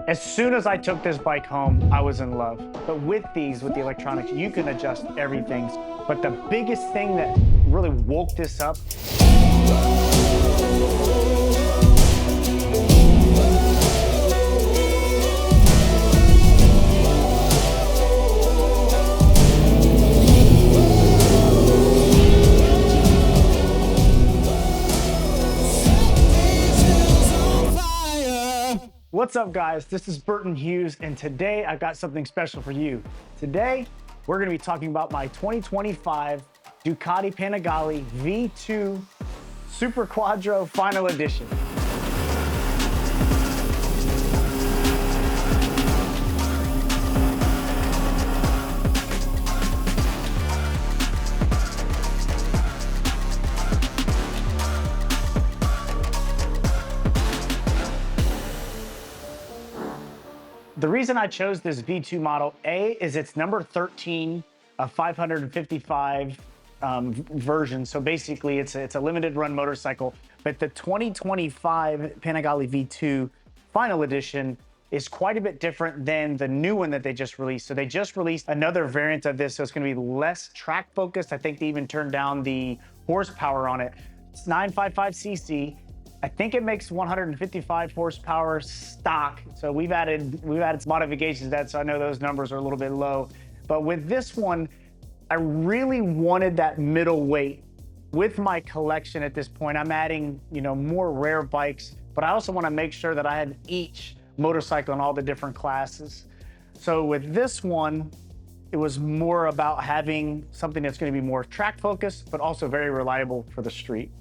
As soon as I took this bike home, I was in love. But with the electronics, you can adjust everything. But the biggest thing that really woke this up, what's up guys, this is Burton Hughes, and today I've got something special for you. Today, we're gonna be talking about my 2025 Ducati Panigale V2 Superquadro Final Edition. The reason I chose this V2 model, A, is it's number 13 of 555 version. So basically it's a limited run motorcycle, but the 2025 Panigale V2 Final Edition is quite a bit different than the new one that they just released. So they just released another variant of this, so it's gonna be less track focused. I think they even turned down the horsepower on it. It's 955cc. I think it makes 155 horsepower stock. So we've added modifications to that, so I know those numbers are a little bit low. But with this one, I really wanted that middle weight. With my collection at this point, I'm adding, more rare bikes, but I also want to make sure that I had each motorcycle in all the different classes. So with this one, it was more about having something that's going to be more track focused, but also very reliable for the street.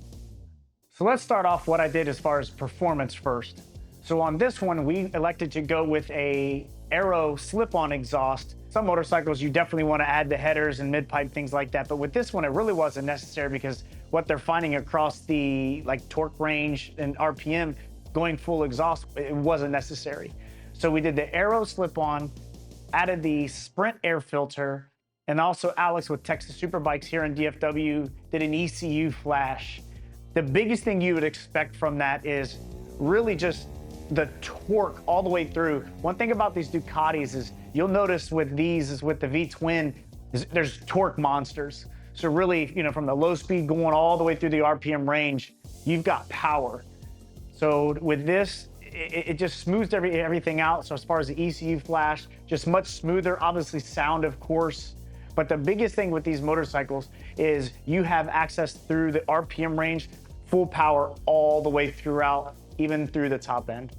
So let's start off what I did as far as performance first. So on this one, we elected to go with a Aero slip-on exhaust. Some motorcycles, you definitely want to add the headers and mid-pipe, things like that. But with this one, it really wasn't necessary because what they're finding across the torque range and RPM going full exhaust, it wasn't necessary. So we did the Aero slip-on, added the Sprint air filter, and also Alex with Texas Superbikes here in DFW did an ECU flash. The biggest thing you would expect from that is really just the torque all the way through. One thing about these Ducatis is you'll notice with these, with the V-twin, there's torque monsters. So really, from the low speed going all the way through the RPM range, you've got power. So with this, it just smooths everything out. So as far as the ECU flash, just much smoother, obviously sound, of course. But the biggest thing with these motorcycles is you have access through the RPM range, full power all the way throughout, even through the top end.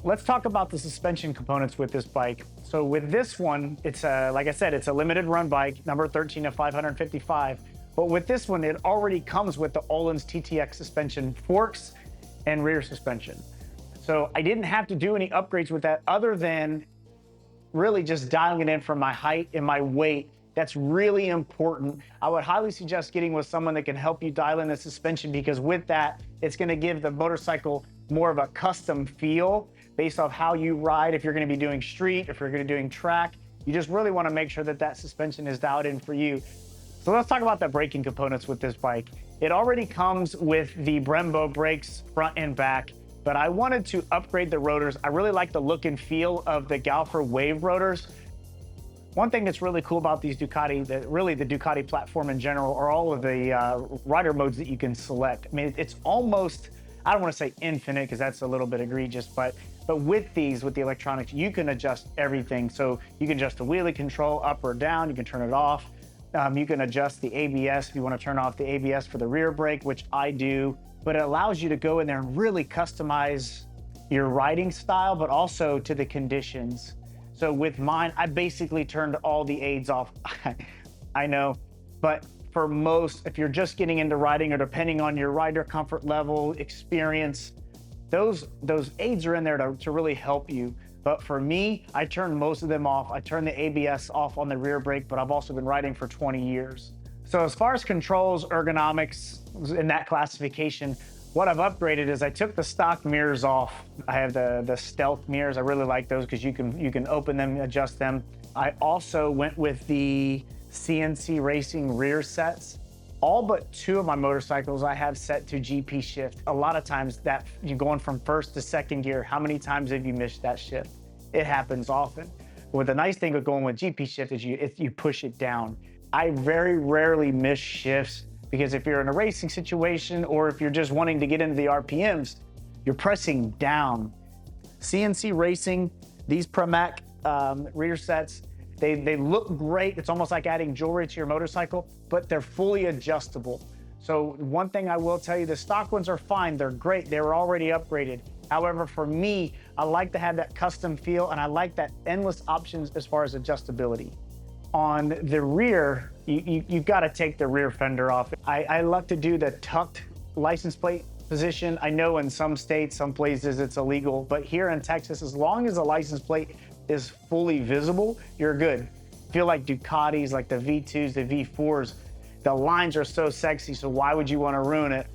Let's talk about the suspension components with this bike. So with this one, it's like I said, it's a limited run bike, number 13 of 555. But with this one, it already comes with the Öhlins TTX suspension forks and rear suspension. So I didn't have to do any upgrades with that other than really just dialing it in for my height and my weight. That's really important. I would highly suggest getting with someone that can help you dial in the suspension, because with that, it's gonna give the motorcycle more of a custom feel based off how you ride. If you're gonna be doing street, if you're gonna be doing track, you just really wanna make sure that that suspension is dialed in for you. So let's talk about the braking components with this bike. It already comes with the Brembo brakes front and back, but I wanted to upgrade the rotors. I really like the look and feel of the Galfer Wave rotors. One thing that's really cool about these Ducati, really the Ducati platform in general, are all of the rider modes that you can select. I mean, it's almost, I don't want to say infinite because that's a little bit egregious, but with the electronics, you can adjust everything. So you can adjust the wheelie control up or down, you can turn it off. You can adjust the ABS if you want to turn off the ABS for the rear brake, which I do, but it allows you to go in there and really customize your riding style, but also to the conditions. So with mine, I basically turned all the aids off. I know, but for most, if you're just getting into riding or depending on your rider comfort level, experience, those aids are in there to really help you. But for me, I turned most of them off. I turned the ABS off on the rear brake, but I've also been riding for 20 years. So as far as controls, ergonomics in that classification, what I've upgraded is I took the stock mirrors off. I have the stealth mirrors. I really like those because you can open them, adjust them. I also went with the CNC Racing rear sets. All but 2 of my motorcycles I have set to GP shift. A lot of times that you're going from first to second gear, how many times have you missed that shift? it happens often. But the nice thing with going with GP shift is you push it down. I very rarely miss shifts because if you're in a racing situation or if you're just wanting to get into the RPMs, you're pressing down. CNC racing, these Pramac rear sets, they look great. It's almost like adding jewelry to your motorcycle, but they're fully adjustable. So one thing I will tell you, the stock ones are fine. They're great. They were already upgraded. However, for me, I like to have that custom feel and I like that endless options as far as adjustability. On the rear, you've got to take the rear fender off. I like to do the tucked license plate position. I know in some states, some places it's illegal, but here in Texas, as long as the license plate is fully visible, you're good. Feel like Ducatis, like the V2s, the V4s, the lines are so sexy, so why would you want to ruin it?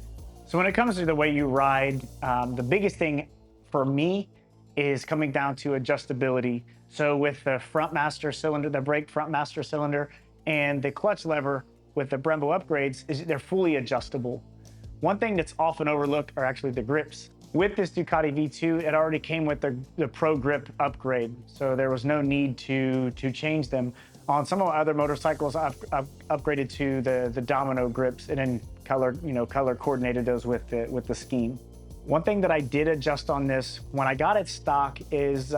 So when it comes to the way you ride, the biggest thing for me is coming down to adjustability. So with the front master cylinder, the brake front master cylinder, and the clutch lever with the Brembo upgrades, they're fully adjustable. One thing that's often overlooked are actually the grips. With this Ducati V2, it already came with the Pro Grip upgrade, so there was no need to change them. On some of my other motorcycles, I've upgraded to the Domino grips and then color coordinated those with the scheme. One thing that I did adjust on this when I got it stock is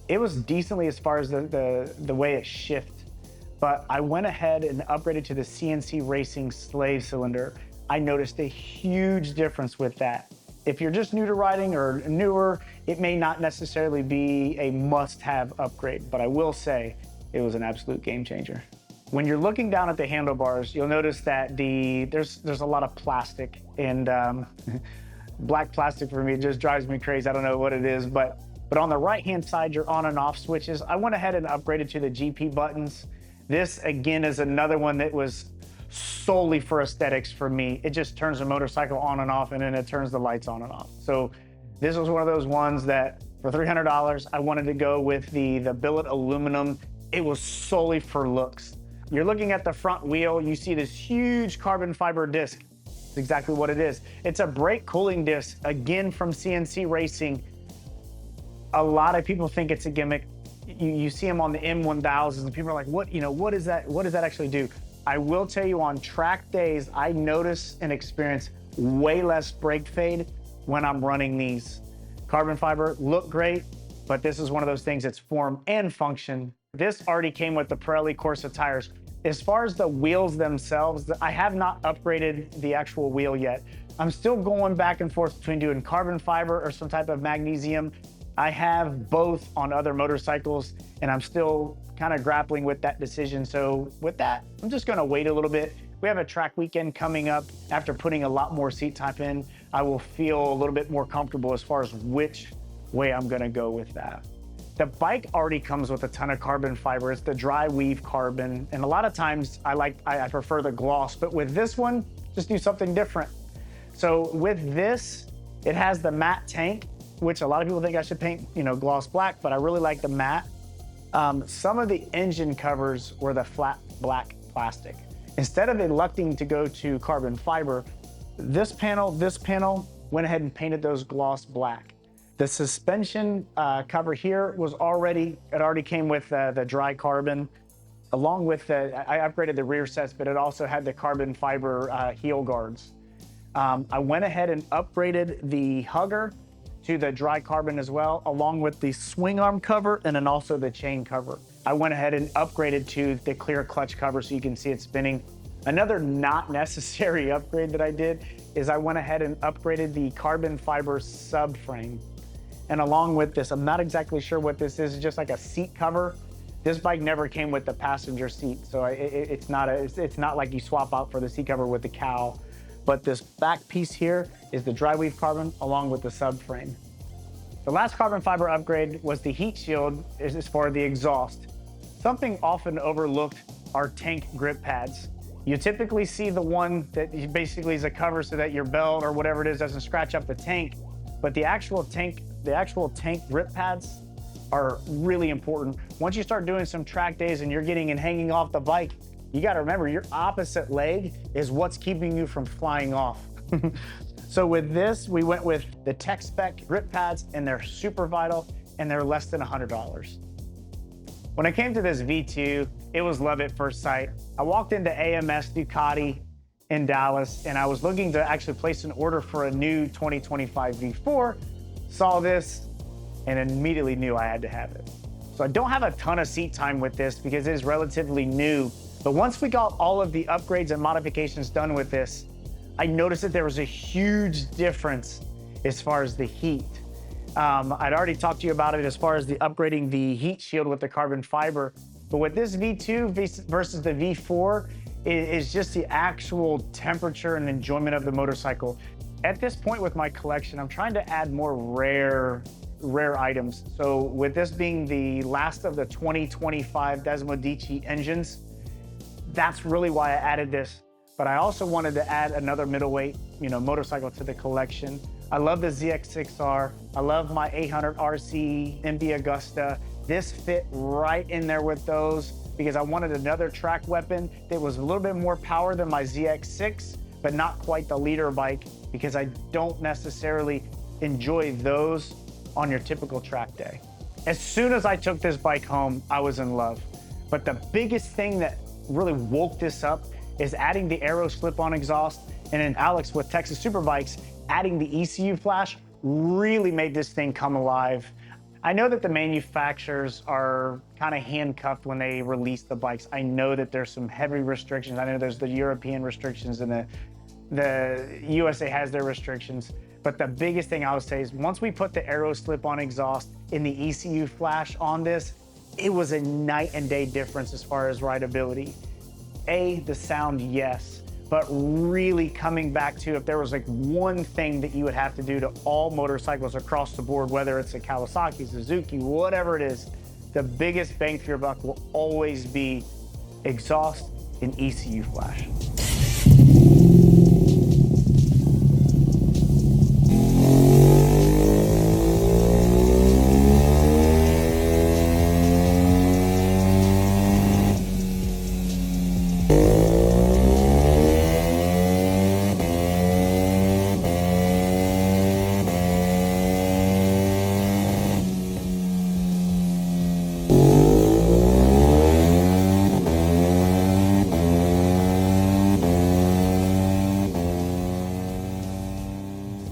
it was decently as far as the way it shifted, but I went ahead and upgraded to the CNC Racing slave cylinder. I noticed a huge difference with that. If you're just new to riding or newer, it may not necessarily be a must-have upgrade, but I will say it was an absolute game changer. When you're looking down at the handlebars, you'll notice that there's a lot of plastic, and black plastic for me just drives me crazy. I don't know what it is, but on the right-hand side, your on and off switches, I went ahead and upgraded to the GP buttons. This, again, is another one that was solely for aesthetics for me. It just turns the motorcycle on and off, and then it turns the lights on and off. So this was one of those ones that for $300, I wanted to go with the billet aluminum. It was solely for looks. You're looking at the front wheel, you see this huge carbon fiber disc. It's exactly what it is. It's a brake cooling disc, again from CNC Racing. A lot of people think it's a gimmick. You see them on the M1000s and people are like, what is that? What does that actually do? I will tell you, on track days, I notice and experience way less brake fade when I'm running these. Carbon fiber look great, but this is one of those things that's form and function. This already came with the Pirelli Corsa tires. As far as the wheels themselves, I have not upgraded the actual wheel yet. I'm still going back and forth between doing carbon fiber or some type of magnesium. I have both on other motorcycles, and I'm still kind of grappling with that decision. So with that, I'm just gonna wait a little bit. We have a track weekend coming up. After putting a lot more seat type in, I will feel a little bit more comfortable as far as which way I'm gonna go with that. The bike already comes with a ton of carbon fiber. It's the dry weave carbon. And a lot of times I prefer the gloss, but with this one, just do something different. So with this, it has the matte tank, which a lot of people think I should paint, gloss black, but I really like the matte. Some of the engine covers were the flat black plastic. Instead of electing to go to carbon fiber, this panel went ahead and painted those gloss black. The suspension cover here already came with the dry carbon, along with I upgraded the rear sets, but it also had the carbon fiber heel guards. I went ahead and upgraded the hugger to the dry carbon as well, along with the swing arm cover and then also the chain cover. I went ahead and upgraded to the clear clutch cover so you can see it spinning. Another not necessary upgrade that I did is I went ahead and upgraded the carbon fiber subframe. And along with this, I'm not exactly sure what this is, it's just like a seat cover. This bike never came with the passenger seat, so it's not like you swap out for the seat cover with the cowl. But this back piece here is the dry weave carbon along with the subframe. The last carbon fiber upgrade was the heat shield as for the exhaust. Something often overlooked are tank grip pads. You typically see the one that basically is a cover so that your belt or whatever it is doesn't scratch up the tank, but the actual tank grip pads are really important. Once you start doing some track days and you're getting and hanging off the bike, you got to remember your opposite leg is what's keeping you from flying off. So with this, we went with the tech spec grip pads, and they're super vital. and they're less than $100. When I came to this V2, it was love at first sight. I walked into AMS Ducati in Dallas, and I was looking to actually place an order for a new 2025 V4, saw this, and immediately knew I had to have it. So I don't have a ton of seat time with this because it is relatively new, but once we got all of the upgrades and modifications done with this, I noticed that there was a huge difference as far as the heat. I'd already talked to you about it as far as the upgrading the heat shield with the carbon fiber, but with this V2 versus the V4, is just the actual temperature and enjoyment of the motorcycle. At this point with my collection, I'm trying to add more rare items. So with this being the last of the 2025 Desmodici engines, that's really why I added this. But I also wanted to add another middleweight, motorcycle to the collection. I love the ZX6R. I love my 800 RC MB Augusta. This fit right in there with those because I wanted another track weapon that was a little bit more power than my ZX6, but not quite the leader bike because I don't necessarily enjoy those on your typical track day. As soon as I took this bike home, I was in love. But the biggest thing that really woke this up is adding the Aero slip-on exhaust, and then Alex with Texas Superbikes adding the ECU flash really made this thing come alive. I know that the manufacturers are kind of handcuffed when they release the bikes. I know that there's some heavy restrictions. I know there's the European restrictions and the USA has their restrictions. But the biggest thing I would say is once we put the Aero slip-on exhaust in the ECU flash on this, it was a night and day difference as far as rideability. The sound, yes, but really coming back to if there was like one thing that you would have to do to all motorcycles across the board, whether it's a Kawasaki, Suzuki, whatever it is, the biggest bang for your buck will always be exhaust and ECU flash.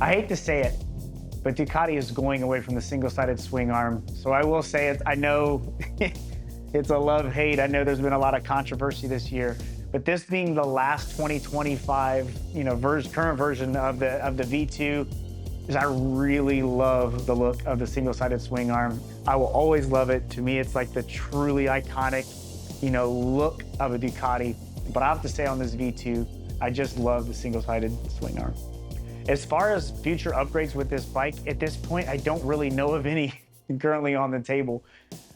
I hate to say it, but Ducati is going away from the single-sided swing arm. So I will say it, I know it's a love-hate. I know there's been a lot of controversy this year, but this being the last 2025, current version of the V2, is I really love the look of the single-sided swing arm. I will always love it. To me, it's like the truly iconic, look of a Ducati. But I have to say on this V2, I just love the single-sided swing arm. As far as future upgrades with this bike, at this point, I don't really know of any currently on the table.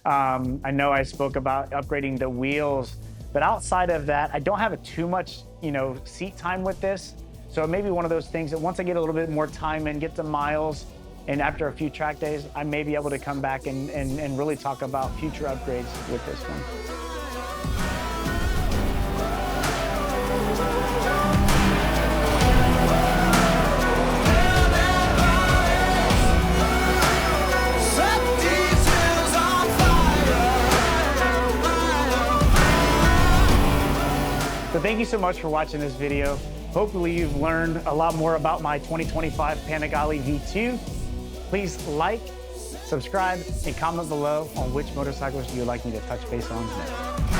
I know I spoke about upgrading the wheels, but outside of that, I don't have too much, seat time with this. So it may be one of those things that once I get a little bit more time and get some miles, and after a few track days, I may be able to come back and really talk about future upgrades with this one. So thank you so much for watching this video. Hopefully you've learned a lot more about my 2025 Panigale V2. Please like, subscribe, and comment below on which motorcycles you would like me to touch base on next.